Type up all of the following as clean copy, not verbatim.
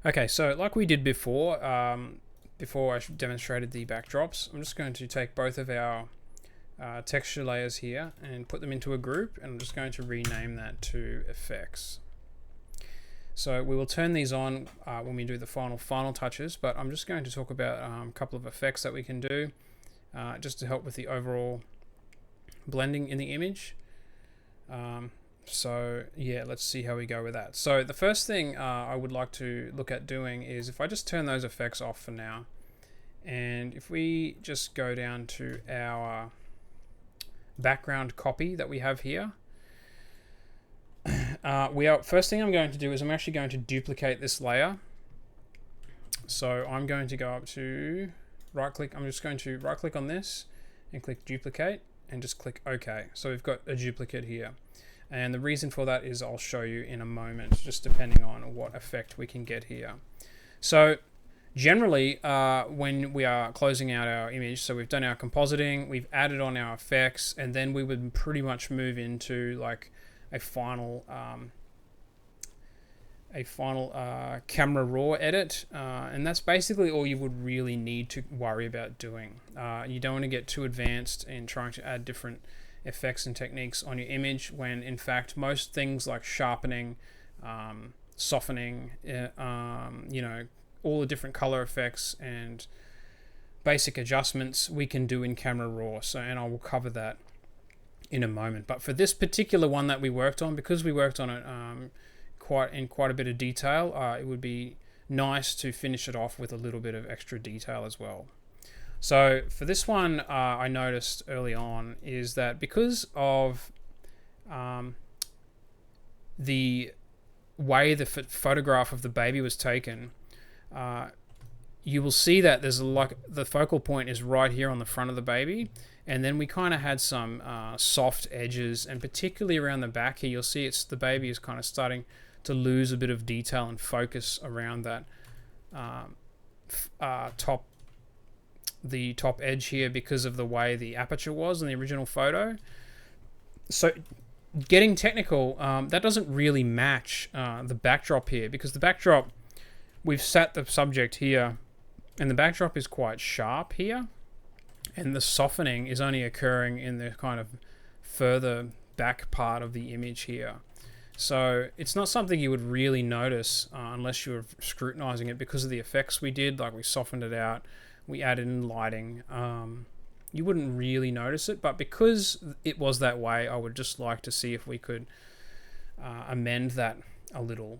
Okay, so like we did before, before I demonstrated the backdrops, I'm just going to take both of our texture layers here and put them into a group, and I'm just going to rename that to effects. So we will turn these on when we do the final touches, but I'm just going to talk about a couple of effects that we can do just to help with the overall blending in the image. So yeah, let's see how we go with that. So the first thing I would like to look at doing is if I just turn those effects off for now, and if we just go down to our background copy that we have here, first thing I'm going to do is I'm actually going to duplicate this layer. So I'm going to go up to right click. I'm just going to right click on this and click duplicate and just click OK. So we've got a duplicate here. And the reason for that is I'll show you in a moment, just depending on what effect we can get here. So generally, when we are closing out our image, so we've done our compositing, we've added on our effects, and then we would pretty much move into like a final camera raw edit, and that's basically all you would really need to worry about doing. You don't want to get too advanced in trying to add different effects and techniques on your image, when in fact most things like sharpening, softening, all the different color effects and basic adjustments we can do in Camera Raw. So, and I will cover that in a moment. But for this particular one that we worked on, because we worked on it quite a bit of detail, it would be nice to finish it off with a little bit of extra detail as well. So for this one, I noticed early on is that because of the way the photograph of the baby was taken, you will see that there's the focal point is right here on the front of the baby, and then we kind of had some soft edges, and particularly around the back here, you'll see the baby is kind of starting to lose a bit of detail and focus around that top edge here because of the way the aperture was in the original photo. So getting technical, that doesn't really match the backdrop here, because the backdrop, we've set the subject here and the backdrop is quite sharp here, and the softening is only occurring in the kind of further back part of the image here. So it's not something you would really notice unless you were scrutinizing it because of the effects we did, like we softened it out, we added in lighting. You wouldn't really notice it, but because it was that way, I would just like to see if we could amend that a little.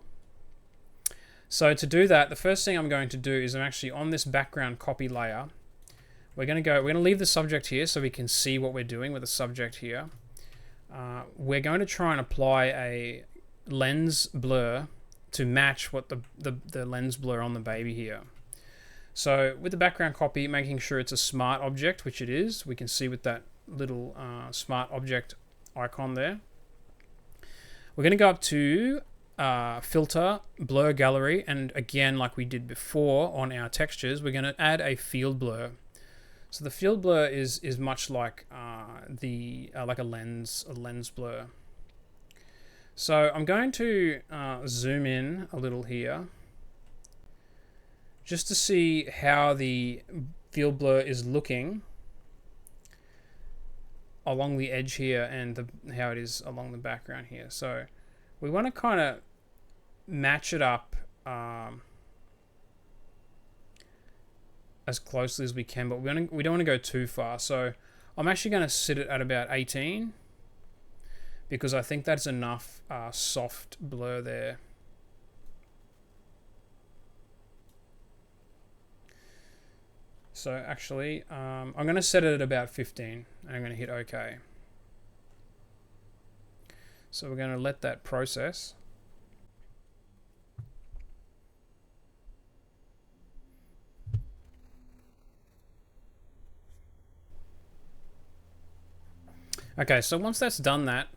So to do that, the first thing I'm going to do is I'm actually on this background copy layer. We're going to leave the subject here so we can see what we're doing with the subject here. We're going to try and apply a lens blur to match what the lens blur on the baby here. So with the background copy, making sure it's a smart object, which it is, we can see with that little smart object icon there. We're going to go up to filter, blur gallery, and again, like we did before on our textures, we're going to add a field blur. So the field blur is much like like a lens blur. So I'm going to zoom in a little here, just to see how the field blur is looking along the edge here and how it is along the background here. So we want to kind of match it up as closely as we can, but we don't want to go too far. So I'm actually going to sit it at about 18 because I think that's enough soft blur there. So actually, I'm going to set it at about 15 and I'm going to hit OK. So we're going to let that process. Okay, so once that's done that,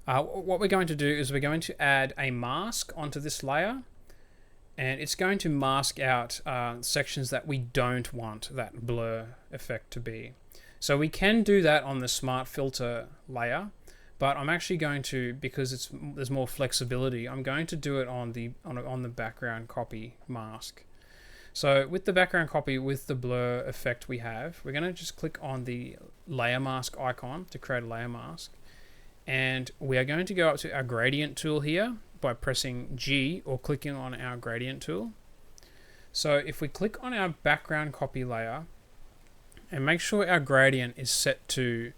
what we're going to do is we're going to add a mask onto this layer, and it's going to mask out sections that we don't want that blur effect to be. So we can do that on the smart filter layer, but I'm actually going to, because there's more flexibility, I'm going to do it on the background copy mask. So with the background copy, with the blur effect we have, we're going to just click on the layer mask icon to create a layer mask. And we are going to go up to our gradient tool here by pressing G or clicking on our gradient tool. So if we click on our background copy layer and make sure our gradient is set to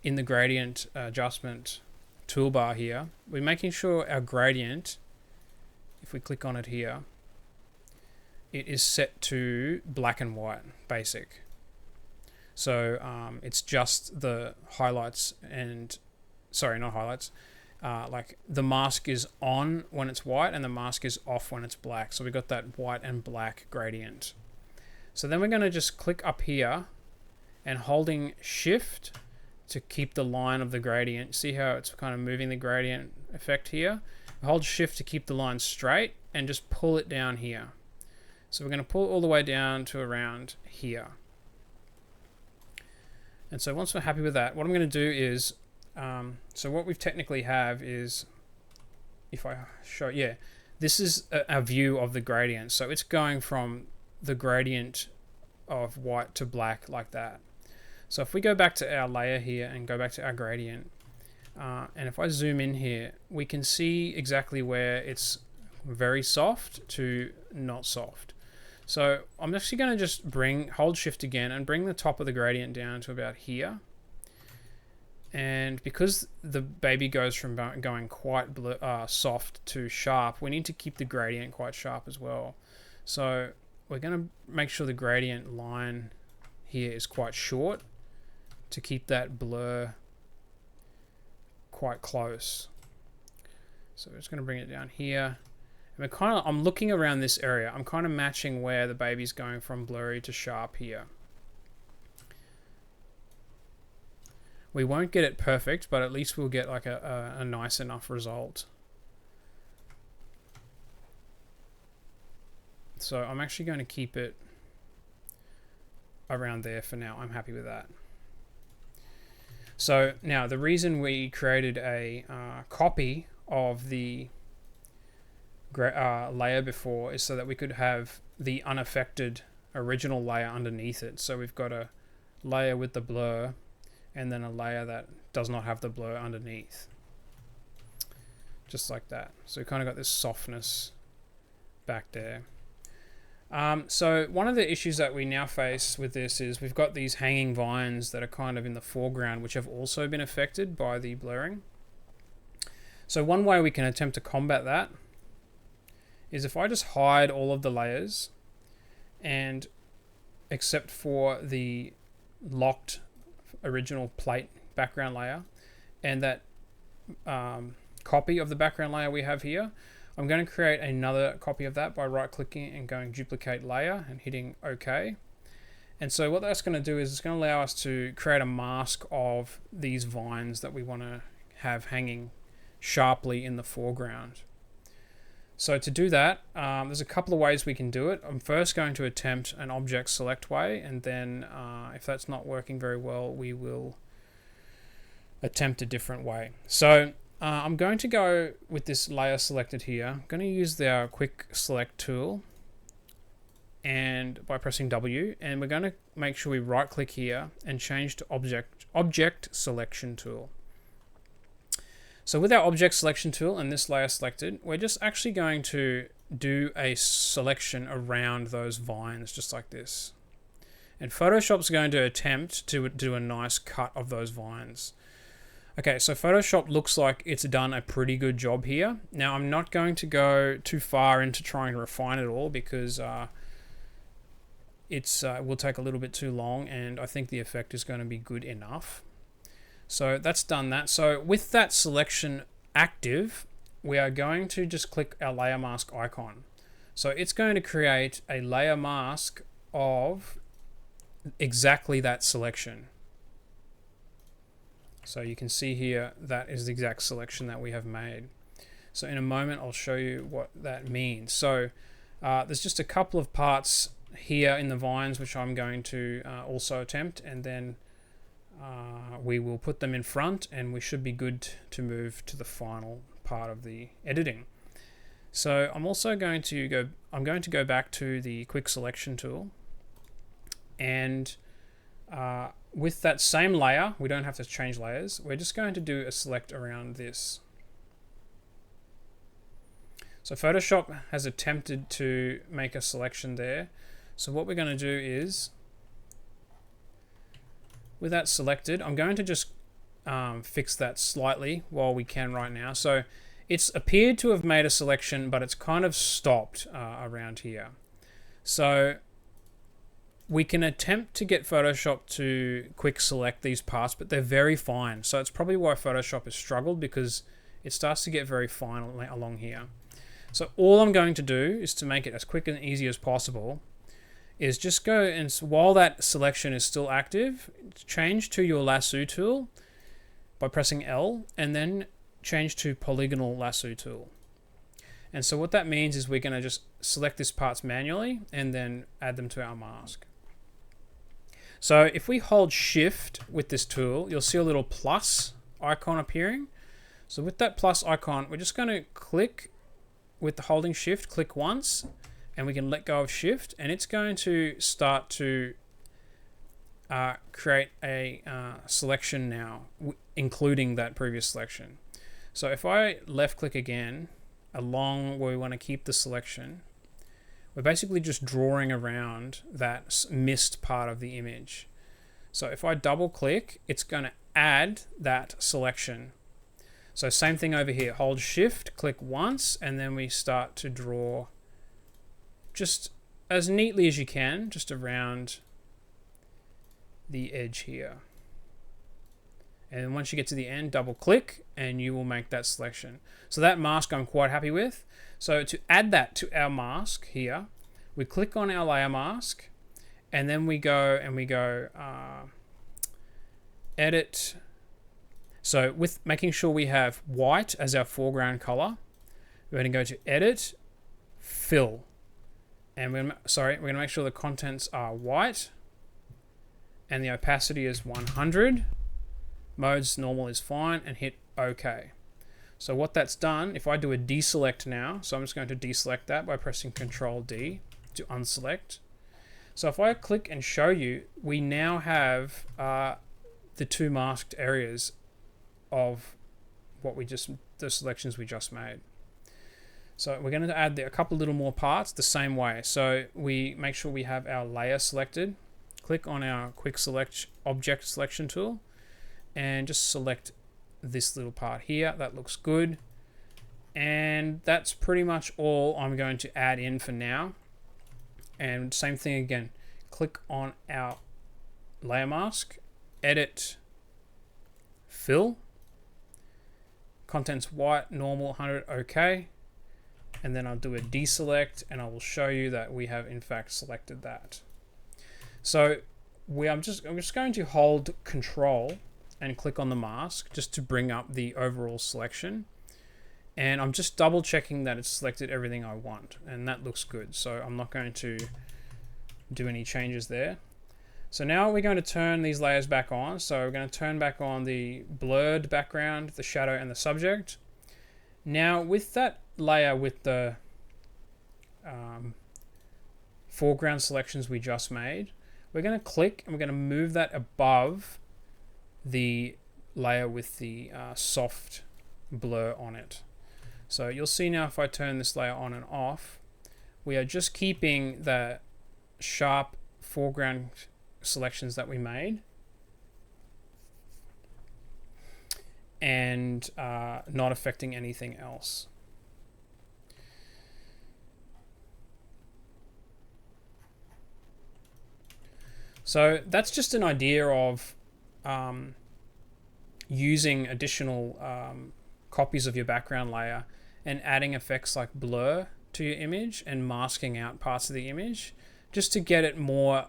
in the gradient adjustment toolbar here, we're making sure our gradient, if we click on it here, it is set to black and white basic. So it's just the highlights and, sorry, not highlights, like the mask is on when it's white and the mask is off when it's black. So we've got that white and black gradient. So then we're going to just click up here and holding shift to keep the line of the gradient. See how it's kind of moving the gradient effect here? Hold shift to keep the line straight and just pull it down here. So we're going to pull it all the way down to around here. And so once we're happy with that, what I'm going to do is, so what we technically have is, if I show, yeah, this is a view of the gradient. So it's going from the gradient of white to black like that. So if we go back to our layer here and go back to our gradient, and if I zoom in here, we can see exactly where it's very soft to not soft. So I'm actually going to just hold shift again and bring the top of the gradient down to about here. And because the baby goes from going quite soft to sharp, we need to keep the gradient quite sharp as well. So we're going to make sure the gradient line here is quite short to keep that blur quite close. So we're just going to bring it down here. I'm looking around this area. I'm kind of matching where the baby's going from blurry to sharp here. We won't get it perfect, but at least we'll get like a nice enough result. So I'm actually going to keep it around there for now. I'm happy with that. So now the reason we created a copy of the layer before is so that we could have the unaffected original layer underneath it. So we've got a layer with the blur and then a layer that does not have the blur underneath, just like that. So we kind of got this softness back there. So one of the issues that we now face with this is we've got these hanging vines that are kind of in the foreground, which have also been affected by the blurring. So one way we can attempt to combat that is if I just hide all of the layers, and except for the locked original plate background layer and that copy of the background layer we have here, I'm going to create another copy of that by right clicking and going duplicate layer and hitting OK. And so what that's going to do is it's going to allow us to create a mask of these vines that we want to have hanging sharply in the foreground. So to do that, there's a couple of ways we can do it. I'm first going to attempt an object select way, and then if that's not working very well, we will attempt a different way. So I'm going to go with this layer selected here. I'm going to use the quick select tool and by pressing W, and we're going to make sure we right click here and change to object selection tool. So with our object selection tool and this layer selected, we're just actually going to do a selection around those vines just like this. And Photoshop's going to attempt to do a nice cut of those vines. Okay, so Photoshop looks like it's done a pretty good job here. Now I'm not going to go too far into trying to refine it all because it will take a little bit too long, and I think the effect is going to be good enough. So that's done that. So with that selection active, we are going to just click our layer mask icon. So it's going to create a layer mask of exactly that selection. So you can see here that is the exact selection that we have made. So in a moment I'll show you what that means. So there's just a couple of parts here in the vines which I'm going to also attempt, and then we will put them in front, and we should be good to move to the final part of the editing. So I'm also going to go back to the quick selection tool, and with that same layer, we don't have to change layers, we're just going to do a select around this. So Photoshop has attempted to make a selection there. So what we're going to do is, with that selected, I'm going to just fix that slightly while we can right now. So it's appeared to have made a selection, but it's kind of stopped around here. So we can attempt to get Photoshop to quick select these parts, but they're very fine. So it's probably why Photoshop has struggled, because it starts to get very fine along here. So all I'm going to do is, to make it as quick and easy as possible, is just go and, while that selection is still active, change to your lasso tool by pressing L, and then change to polygonal lasso tool. And so what that means is we're going to just select these parts manually and then add them to our mask. So if we hold shift with this tool, you'll see a little plus icon appearing. So with that plus icon, we're just going to click with the holding shift, click once, and we can let go of shift, and it's going to start to create a selection now, including that previous selection. So if I left click again along where we want to keep the selection, we're basically just drawing around that missed part of the image. So if I double click, it's going to add that selection. So same thing over here, hold shift, click once, and then we start to draw just as neatly as you can, just around the edge here. And then once you get to the end, double click and you will make that selection. So that mask I'm quite happy with. So to add that to our mask here, we click on our layer mask, and then we go edit. So with making sure we have white as our foreground color, we're going to go to edit, fill. And we're going to make sure the contents are white and the opacity is 100. Modes normal is fine, and hit OK. So what that's done, if I do a deselect now, so I'm just going to deselect that by pressing Control D to unselect. So if I click and show you, we now have the two masked areas of the selections we just made. So we're going to add a couple little more parts the same way. So we make sure we have our layer selected, click on our quick select object selection tool, and just select this little part here. That looks good. And that's pretty much all I'm going to add in for now. And same thing again, click on our layer mask, edit, fill, contents white, normal, 100, OK. And then I'll do a deselect, and I will show you that we have in fact selected that. So I'm just going to hold Control and click on the mask just to bring up the overall selection. And I'm just double checking that it's selected everything I want, and that looks good. So I'm not going to do any changes there. So now we're going to turn these layers back on. So we're going to turn back on the blurred background, the shadow, and the subject. Now with that layer with the foreground selections we just made, we're going to click and we're going to move that above the layer with the soft blur on it. So you'll see now if I turn this layer on and off, we are just keeping the sharp foreground selections that we made and not affecting anything else. So that's just an idea of using additional copies of your background layer and adding effects like blur to your image and masking out parts of the image just to get it more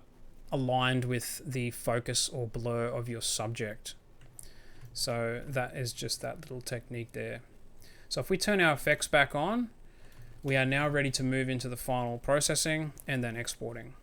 aligned with the focus or blur of your subject. So that is just that little technique there. So if we turn our effects back on, we are now ready to move into the final processing and then exporting.